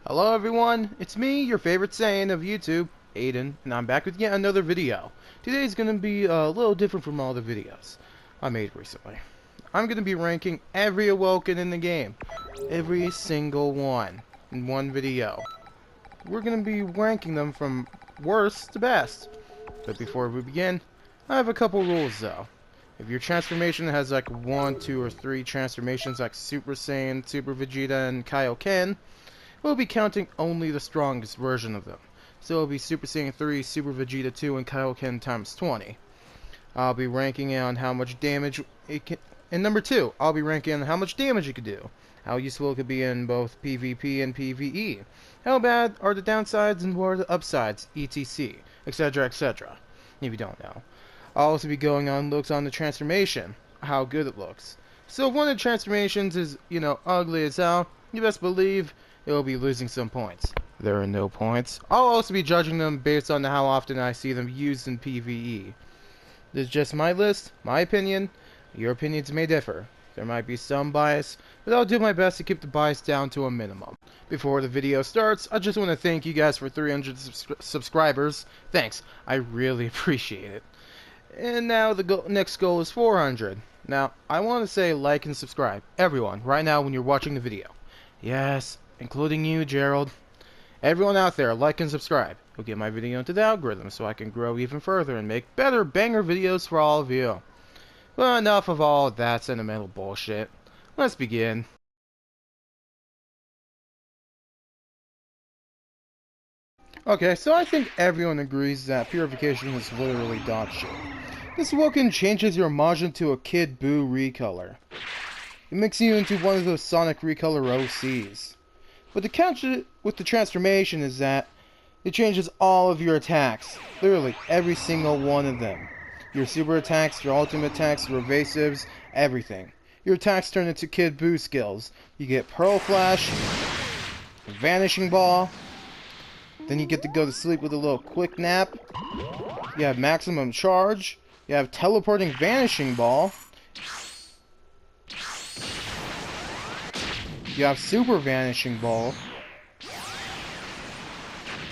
Hello everyone, it's me, your favorite Saiyan of YouTube, Aiden, and I'm back with yet another video. Today's gonna be a little different from all the videos I made recently. I'm gonna be ranking every Awoken in the game. Every single one. In one video. We're gonna be ranking them from worst to best. But before we begin, I have a couple rules though. If your transformation has like 1, 2, or 3 transformations like Super Saiyan, Super Vegeta, and Kaioken, we'll be counting only the strongest version of them. So it'll be Super Saiyan 3, Super Vegeta 2, and Kaioken times 20. I'll be ranking on how much damage it can... And number 2, I'll be ranking on how much damage it could do. How useful it could be in both PvP and PvE. How bad are the downsides and what are the upsides, etc. etc. etc. If you don't know. I'll also be going on looks on the transformation. How good it looks. So if one of the transformations is, ugly as hell, you best believe it will be losing some points. There are no points. I'll also be judging them based on how often I see them used in PvE. This is just my list, my opinion. Your opinions may differ. There might be some bias, but I'll do my best to keep the bias down to a minimum. Before the video starts, I just want to thank you guys for 300 subscribers. Thanks, I really appreciate it. And now the next goal is 400. Now, I want to say like and subscribe. Everyone, right now when you're watching the video. Yes, including you, Gerald. Everyone out there, like and subscribe. It'll get my video into the algorithm so I can grow even further and make better banger videos for all of you. But enough of all that sentimental bullshit. Let's begin. Okay, so I think everyone agrees that Purification is literally dog shit. This Awoken changes your Majin to a Kid Buu recolor. It makes you into one of those Sonic recolor OCs. But the catch with the transformation is that it changes all of your attacks. Literally, every single one of them. Your super attacks, your ultimate attacks, your evasives, everything. Your attacks turn into Kid Buu skills. You get Pearl Flash, Vanishing Ball, then you get to go to sleep with a little quick nap. You have Maximum Charge. You have Teleporting Vanishing Ball. You have Super Vanishing Ball.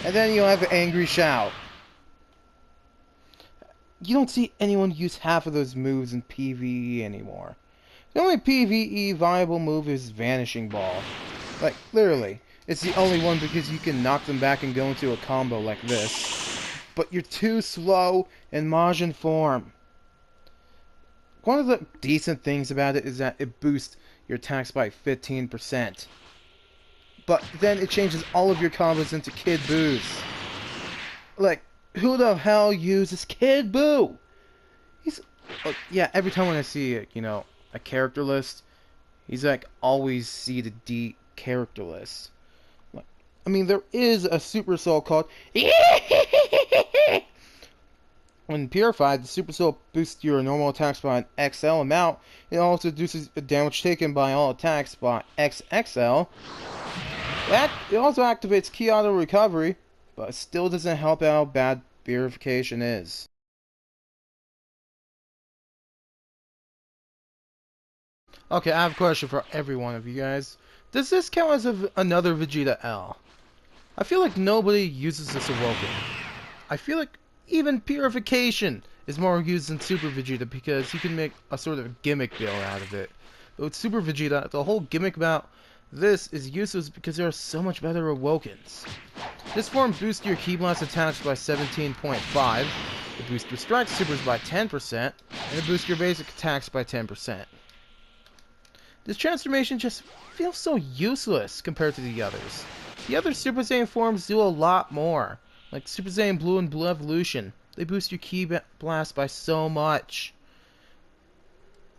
And then you have Angry Shout. You don't see anyone use half of those moves in PvE anymore. The only PvE viable move is Vanishing Ball. Like, literally. It's the only one because you can knock them back and go into a combo like this. But you're too slow in Majin form. One of the decent things about it is that it boosts your attacks by 15%. But then it changes all of your combos into Kid Buus. Like, who the hell uses Kid Buu? Yeah, every time when I see a character list, he's like always C to D character list. I mean, there is a Super Soul called When purified, the Super Soul boosts your normal attacks by an XL amount. It also reduces the damage taken by all attacks by XXL. It also activates Ki Auto Recovery, but it still doesn't help out how bad Purification is. Okay, I have a question for every one of you guys. Does this count as another Vegeta L? I feel like nobody uses this Awoken. I feel like even Purification is more used than Super Vegeta because you can make a sort of gimmick build out of it. But with Super Vegeta, the whole gimmick about this is useless because there are so much better Awokens. This form boosts your Ki Blast attacks by 17.5, it boosts your Strike Supers by 10%, and it boosts your basic attacks by 10%. This transformation just feels so useless compared to the others. The other Super Saiyan forms do a lot more. Like Super Saiyan Blue and Blue Evolution. They boost your Ki Blast by so much.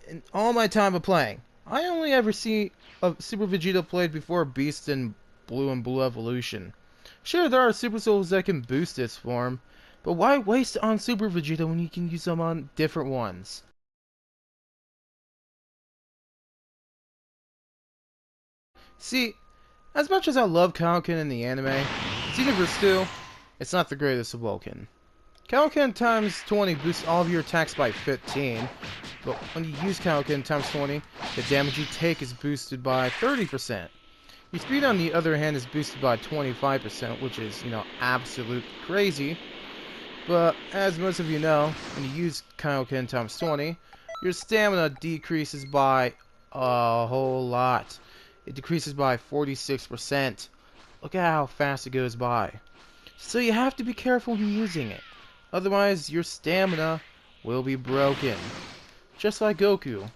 In all my time of playing, I only ever see a Super Vegeta played before Beast in Blue and Blue Evolution. Sure, there are Super Souls that can boost this form, but why waste it on Super Vegeta when you can use them on different ones? See, as much as I love Kaioken in the anime, Xenoverse 2, it's not the greatest Awoken. Kaioken times 20 boosts all of your attacks by 15, but when you use Kaioken times 20, the damage you take is boosted by 30%. Your speed, on the other hand, is boosted by 25%, which is, absolute crazy. But as most of you know, when you use Kaioken times 20, your stamina decreases by a whole lot. It decreases by 46%. Look at how fast it goes by. So you have to be careful when using it. Otherwise, your stamina will be broken. Just like Goku.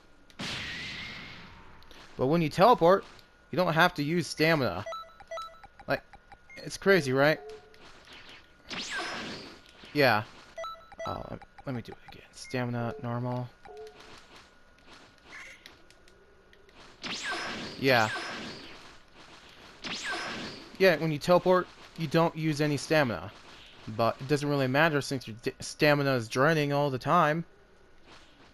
But when you teleport, you don't have to use stamina. Like, it's crazy, right? Yeah. Let me do it again. Stamina, normal. Yeah. Yeah, when you teleport, you don't use any stamina. But it doesn't really matter since your stamina is draining all the time.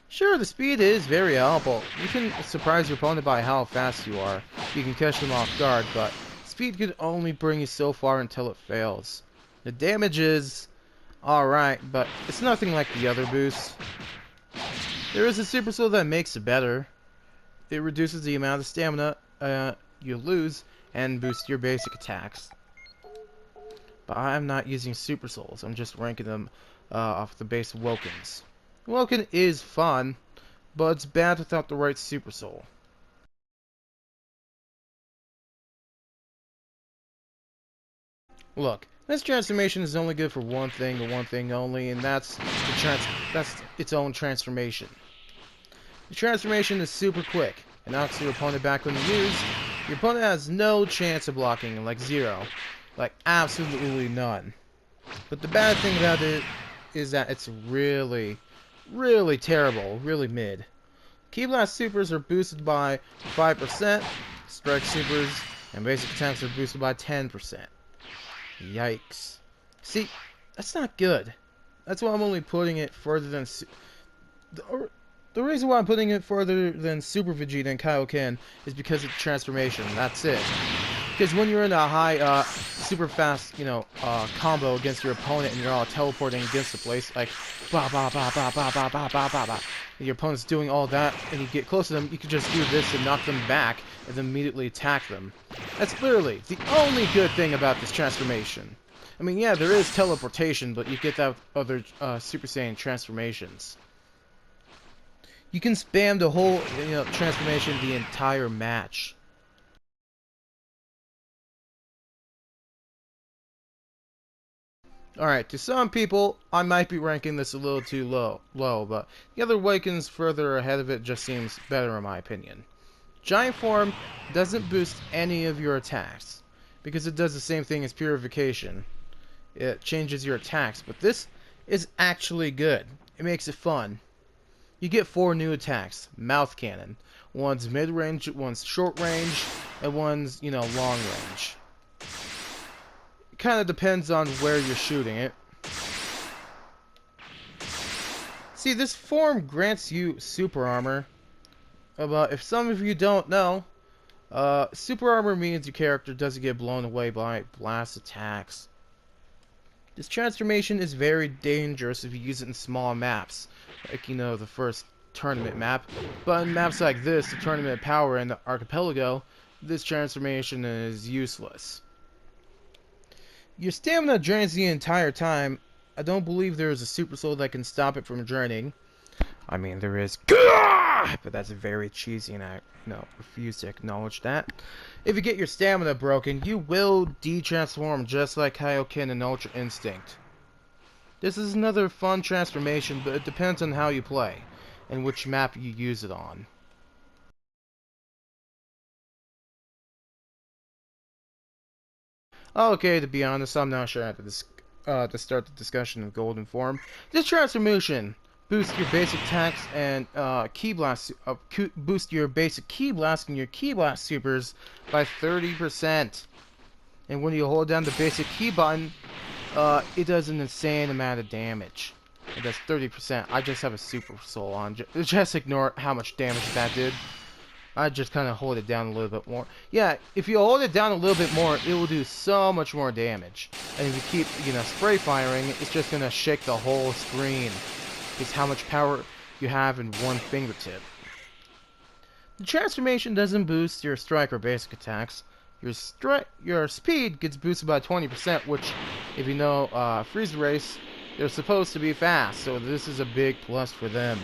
Sure, the speed is very helpful. You can surprise your opponent by how fast you are. You can catch them off guard, but speed can only bring you so far until it fails. The damage is alright, but it's nothing like the other boosts. There is a super soul that makes it better. It reduces the amount of stamina you lose and boosts your basic attacks. But I'm not using super souls. I'm just ranking them off the base AWOKENS. AWOKEN is fun, but it's bad without the right super soul. Look, this transformation is only good for one thing and one thing only, and that's its own transformation. The transformation is super quick. It knocks your opponent back when you use. Your opponent has no chance of blocking, like zero. Like, absolutely none. But the bad thing about it is that it's really terrible, really mid. Ki Blast supers are boosted by 5%, strike supers and basic attacks are boosted by 10%. Yikes. See, that's not good. That's why I'm only putting it further than... The reason why I'm putting it further than Super Vegeta and Kaioken is because of the transformation. That's it. Because when you're in a high, super fast, combo against your opponent and you're all teleporting against the place, like, ba ba ba ba ba ba ba ba ba ba, and your opponent's doing all that, and you get close to them, you can just do this and knock them back, and then immediately attack them. That's literally the only good thing about this transformation. I mean, yeah, there is teleportation, but you get that with other Super Saiyan transformations. You can spam the whole, transformation the entire match. Alright, to some people, I might be ranking this a little too low, but the other AWOKENS further ahead of it just seems better in my opinion. Giant Form doesn't boost any of your attacks, because it does the same thing as Purification. It changes your attacks, but this is actually good. It makes it fun. You get 4 new attacks. Mouth Cannon. One's mid-range, one's short-range, and one's, long range. Kind of depends on where you're shooting it. See, this form grants you super armor. But if some of you don't know, super armor means your character doesn't get blown away by blast attacks. This transformation is very dangerous if you use it in small maps, like, the first tournament map. But in maps like this, the Tournament Power and the Archipelago, this transformation is useless. Your stamina drains the entire time. I don't believe there is a super soul that can stop it from draining. I mean, there is, but that's very cheesy, and I refuse to acknowledge that. If you get your stamina broken, you will de-transform just like Kaioken and Ultra Instinct. This is another fun transformation, but it depends on how you play and which map you use it on. Okay, to be honest, I'm not sure after this to start the discussion of Golden Form. This transformation boosts your basic attacks and Ki Blast, boost your basic Ki Blast and your Ki Blast supers by 30%. And when you hold down the basic Ki button, it does an insane amount of damage. It does 30%. I just have a super soul on. Just ignore how much damage that did. I just kind of hold it down a little bit more. Yeah, if you hold it down a little bit more, it will do so much more damage. And if you keep, spray firing, it's just going to shake the whole screen. It's how much power you have in one fingertip. The transformation doesn't boost your strike or basic attacks, your speed gets boosted by 20%, which, if you know Frieza Race, they're supposed to be fast, so this is a big plus for them.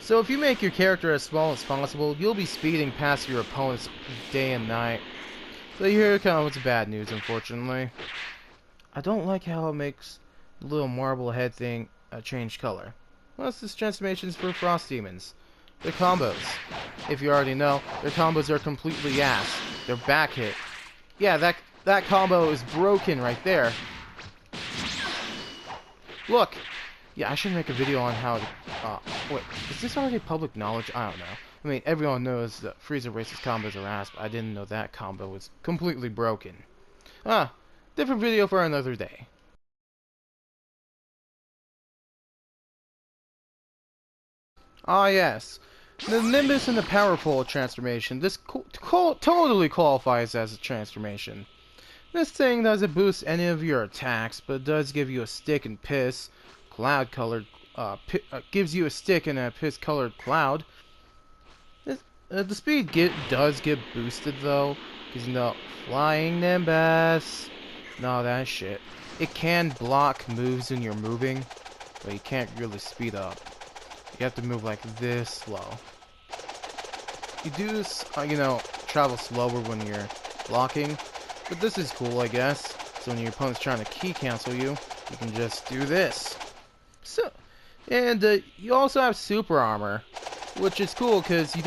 So if you make your character as small as possible, you'll be speeding past your opponents day and night. So here comes the bad news, unfortunately. I don't like how it makes the little marble head thing change color. Well, this transformations for Frost Demons. Their combos. If you already know, their combos are completely ass. Their back hit. Yeah, that combo is broken right there. Look! Yeah, I should make a video on how to... wait, is this already public knowledge? I don't know. I mean, everyone knows that Frieza Race's combos are ass, but I didn't know that combo was completely broken. Different video for another day. Ah, yes. The Nimbus and the Powerful transformation. This totally qualifies as a transformation. This thing doesn't boost any of your attacks, but it does give you a stick and piss. Cloud-colored... gives you a stick and a piss-colored cloud. The speed does get boosted, though. Because, you know, Flying Nimbus... No, that shit. It can block moves when you're moving, but you can't really speed up. You have to move like this slow. You do, you know, travel slower when you're blocking, but this is cool, I guess. So when your opponent's trying to key cancel you, you can just do this. So, and you also have super armor, which is cool because you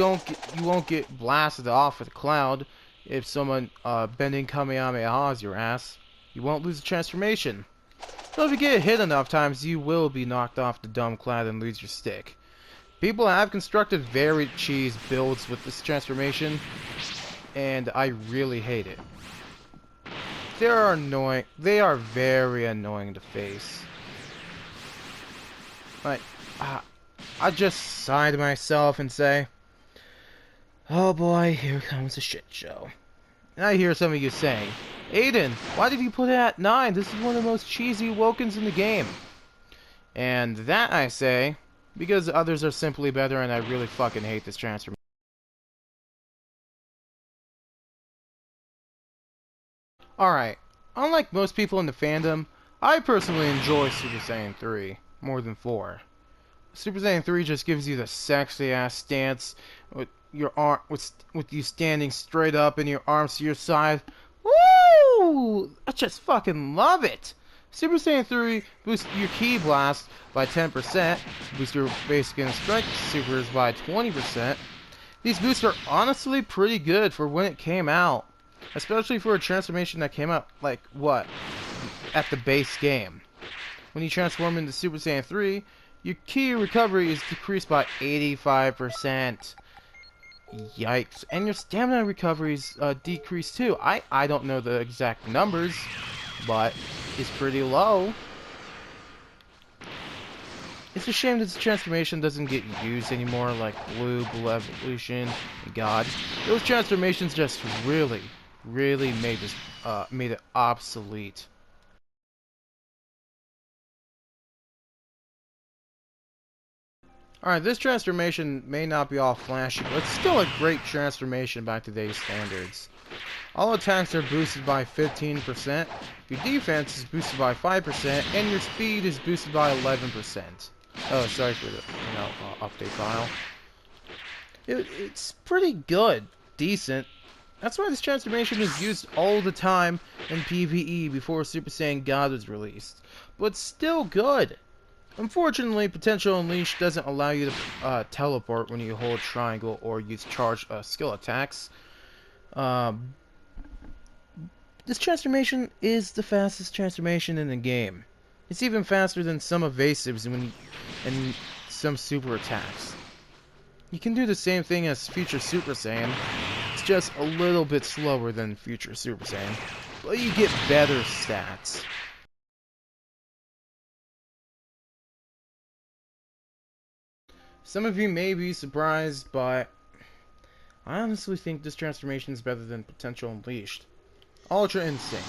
won't get blasted off with a cloud if someone bending Kamehamehas your ass. You won't lose the transformation. So if you get hit enough times, you will be knocked off the dumb cloud and lose your stick. People have constructed very cheese builds with this transformation, and I really hate it. They are annoying. They are very annoying to face. Like, I just sigh to myself and say, "Oh boy, here comes a shit show." And I hear some of you saying, "Aiden, why did you put it at 9? This is one of the most cheesy AWOKENS in the game." And that I say, because others are simply better and I really fucking hate this transformation. Alright, unlike most people in the fandom, I personally enjoy Super Saiyan 3 more than 4. Super Saiyan 3 just gives you the sexy ass stance with your arm with you standing straight up and your arms to your side. Woo! I just fucking love it. Super Saiyan 3 boosts your Ki Blast by 10%, boosts your basic and strength supers by 20%. These boosts are honestly pretty good for when it came out, especially for a transformation that came out, like, what, at the base game. When you transform into Super Saiyan 3, your Ki recovery is decreased by 85%. Yikes. And your stamina recovery is decreased too. I don't know the exact numbers, but it's pretty low. It's a shame that this transformation doesn't get used anymore, like Blue Evolution, and God. Those transformations just really made it obsolete. Alright, this transformation may not be all flashy, but it's still a great transformation by today's standards. All attacks are boosted by 15%, your defense is boosted by 5%, and your speed is boosted by 11%. Oh, sorry for the, update file. It's pretty good. Decent. That's why this transformation is used all the time in PvE before Super Saiyan God was released. But still good. Unfortunately, Potential Unleashed doesn't allow you to teleport when you hold triangle or use charged skill attacks. This transformation is the fastest transformation in the game. It's even faster than some evasives and some super attacks. You can do the same thing as Future Super Saiyan. It's just a little bit slower than Future Super Saiyan, but you get better stats. Some of you may be surprised, but I honestly think this transformation is better than Potential Unleashed. Ultra Instinct.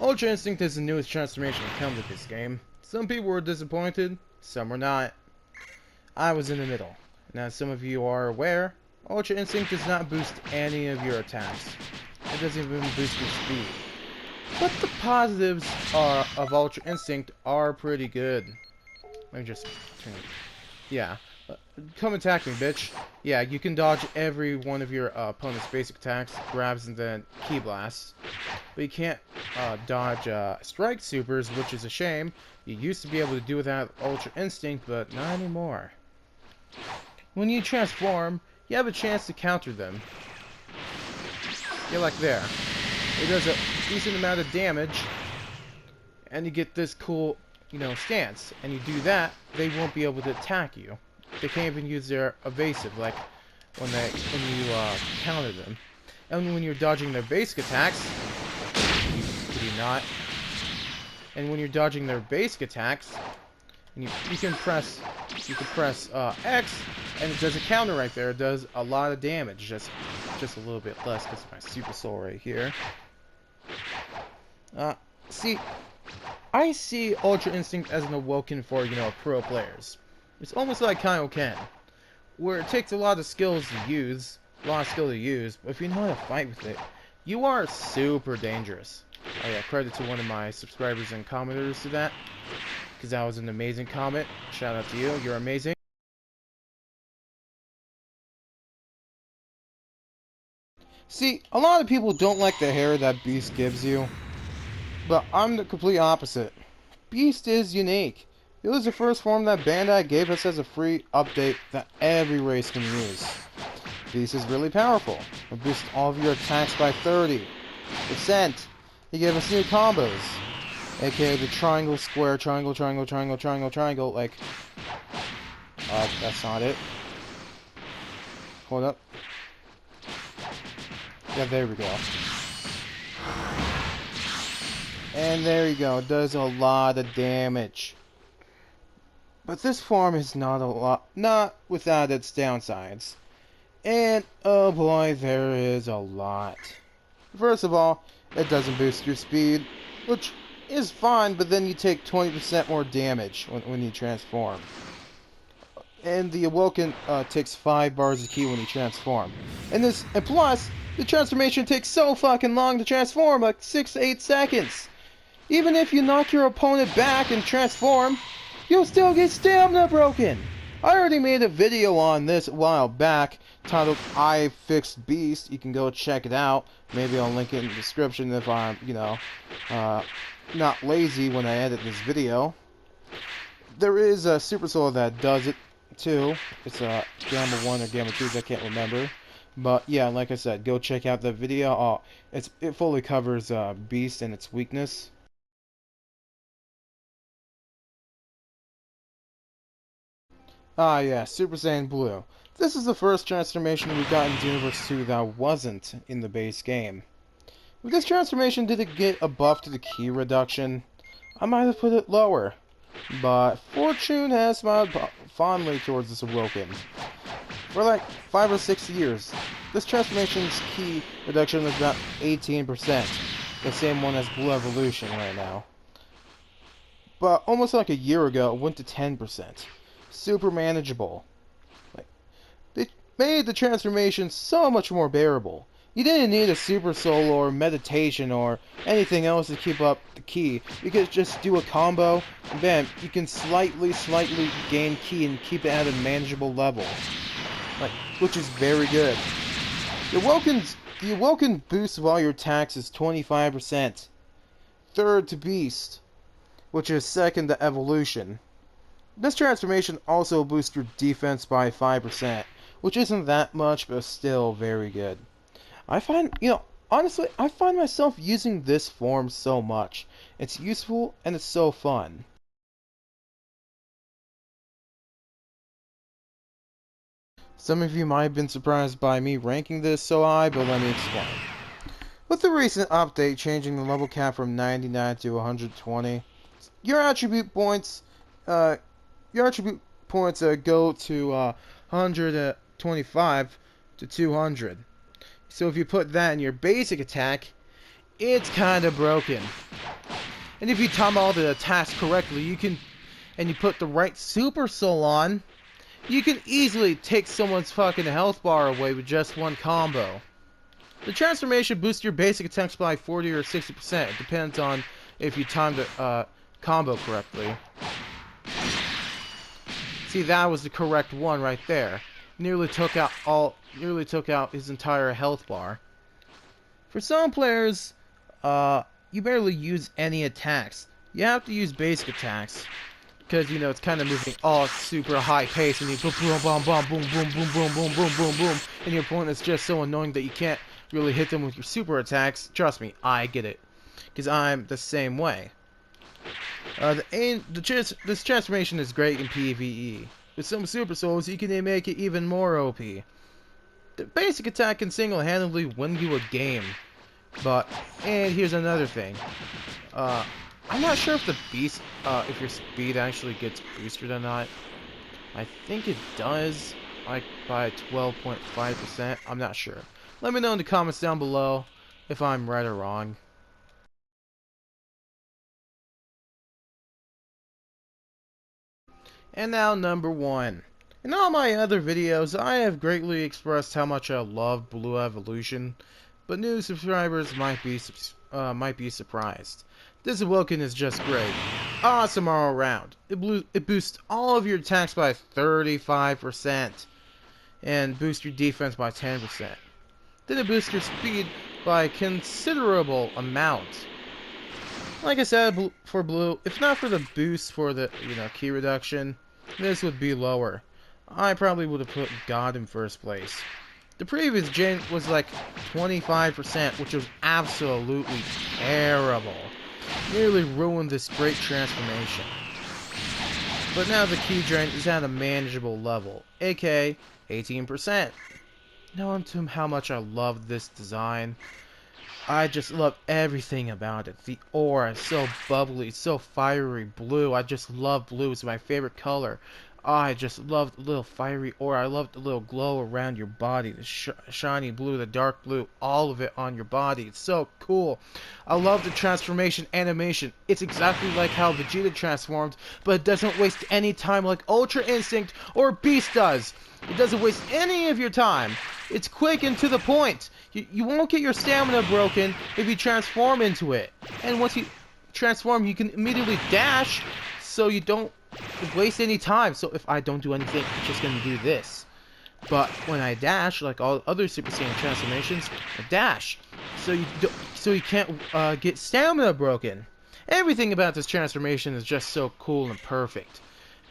Ultra Instinct is the newest transformation to come with this game. Some people were disappointed, some were not. I was in the middle. And as some of you are aware, Ultra Instinct does not boost any of your attacks. It doesn't even boost your speed. But the positives of Ultra Instinct are pretty good. Let me just turn it. Yeah. Come attack me, bitch. Yeah, you can dodge every one of your opponent's basic attacks, grabs, and then key blasts. But you can't dodge strike supers, which is a shame. You used to be able to do without Ultra Instinct, but not anymore. When you transform, you have a chance to counter them. Yeah, like there. It does a decent amount of damage, and you get this cool, stance. And you do that, they won't be able to attack you. They can't even use their evasive, like when you counter them. And when you're dodging their basic attacks, could you not? And when you're dodging their basic attacks, and you can press X, and it does a counter right there. It does a lot of damage, just a little bit less because of my Super Soul right here. See, I see Ultra Instinct as an awoken for pro players. It's almost like Kaioken, where it takes a lot of skill to use, but if you know how to fight with it, you are super dangerous. Oh yeah, credit to one of my subscribers and commenters to that, because that was an amazing comment. Shout out to you, you're amazing. See, a lot of people don't like the hair that Beast gives you, but I'm the complete opposite. Beast is unique. It was the first form that Bandai gave us as a free update that every race can use. Beast is really powerful. It boosts all of your attacks by 30%. He gave us new combos, aka the triangle, square, triangle, triangle, triangle, triangle, triangle, like... that's not it. Hold up. Yeah, there we go. And there you go, it does a lot of damage. But this form is not without its downsides. And, oh boy, there is a lot. First of all, it doesn't boost your speed, which is fine, but then you take 20% more damage when you transform. And the Awoken takes 5 bars of ki when you transform. And plus, the transformation takes so fucking long to transform, like 6 to 8 seconds. Even if you knock your opponent back and transform, you'll still get stamina broken. I already made a video on this a while back titled I Fixed Beast. You can go check it out. Maybe I'll link it in the description if I'm, not lazy when I edit this video. There is a Super Soul that does it too. It's a Gamma 1 or Gamma 2, I can't remember. But yeah, like I said, go check out that video. Oh, it fully covers Beast and its weakness. Ah yeah, Super Saiyan Blue. This is the first transformation we got in Xenoverse 2 that wasn't in the base game. With this transformation, did it get a buff to the ki reduction? I might have put it lower. But Fortune has smiled fondly towards this Awoken. For like 5 or 6 years, this transformation's ki reduction was about 18%. The same one as Blue Evolution right now. But almost like a year ago, it went to 10%. Super manageable. They made the transformation so much more bearable. You didn't need a Super Soul or meditation or anything else to keep up the ki. You could just do a combo, and bam, you can slightly gain ki and keep it at a manageable level. Which is very good. The Awoken boost of all your attacks is 25%. Third to Beast, which is second to Evolution. This transformation also boosts your defense by 5%, which isn't that much, but still very good. Honestly, I find myself using this form so much. It's useful, and it's so fun. Some of you might have been surprised by me ranking this so high, but let me explain. With the recent update changing the level cap from 99 to 120, your attribute points go to 125 to 200. So if you put that in your basic attack, it's kind of broken. And if you time all the attacks correctly, and you put the right Super Soul on, You can easily take someone's fucking health bar away with just one combo. The transformation boosts your basic attacks by 40 or 60%. It depends on if you time the combo correctly. See, that was the correct one right there. Nearly took out his entire health bar. For some players, you barely use any attacks. You have to use basic attacks. Because, you know, it's kind of moving all super high pace, and you boom, boom, boom, boom, boom, boom, boom, boom, boom, boom, boom, boom, and your opponent's just so annoying that you can't really hit them with your super attacks. Trust me, I get it. Because I'm the same way. This transformation is great in PvE. With some super souls, you can make it even more OP. The basic attack can single-handedly win you a game. And here's another thing. I'm not sure if if your speed actually gets boosted or not. I think it does, like by 12.5%. I'm not sure. Let me know in the comments down below if I'm right or wrong. And now number 1. In all my other videos, I have greatly expressed how much I love Blue Evolution, but new subscribers might be surprised. This Awoken is just great. Awesome all around. It boosts all of your attacks by 35% and boosts your defense by 10%. Then it boosts your speed by a considerable amount. Like I said, for Blue, if not for the boost for the key reduction, this would be lower. I probably would have put God in first place. The previous gen was like 25%, which was absolutely terrible. Nearly ruined this great transformation. But now the key drain is at a manageable level, aka 18%. Now on to how much I love this design. I just love everything about it. The aura is so bubbly, so fiery blue. I just love blue. It's my favorite color. I just love the little fiery aura. I love the little glow around your body. The shiny blue, the dark blue, all of it on your body. It's so cool. I love the transformation animation. It's exactly like how Vegeta transformed, but it doesn't waste any time like Ultra Instinct or Beast does. It doesn't waste any of your time. It's quick and to the point. You won't get your stamina broken if you transform into it. And once you transform, you can immediately dash, so you don't waste any time. So if I don't do anything, I'm just gonna do this. But when I dash, like all other Super Saiyan transformations, I dash, so you can't get stamina broken. Everything about this transformation is just so cool and perfect.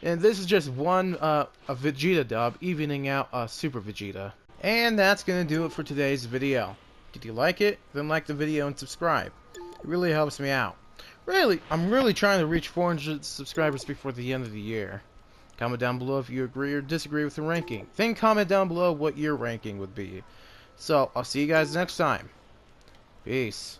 And this is just one a Vegeta dub, evening out Super Vegeta. And that's gonna do it for today's video. Did you like it? Then like the video and subscribe. It really helps me out. Really, I'm really trying to reach 400 subscribers before the end of the year. Comment down below if you agree or disagree with the ranking. Then comment down below what your ranking would be. So, I'll see you guys next time. Peace.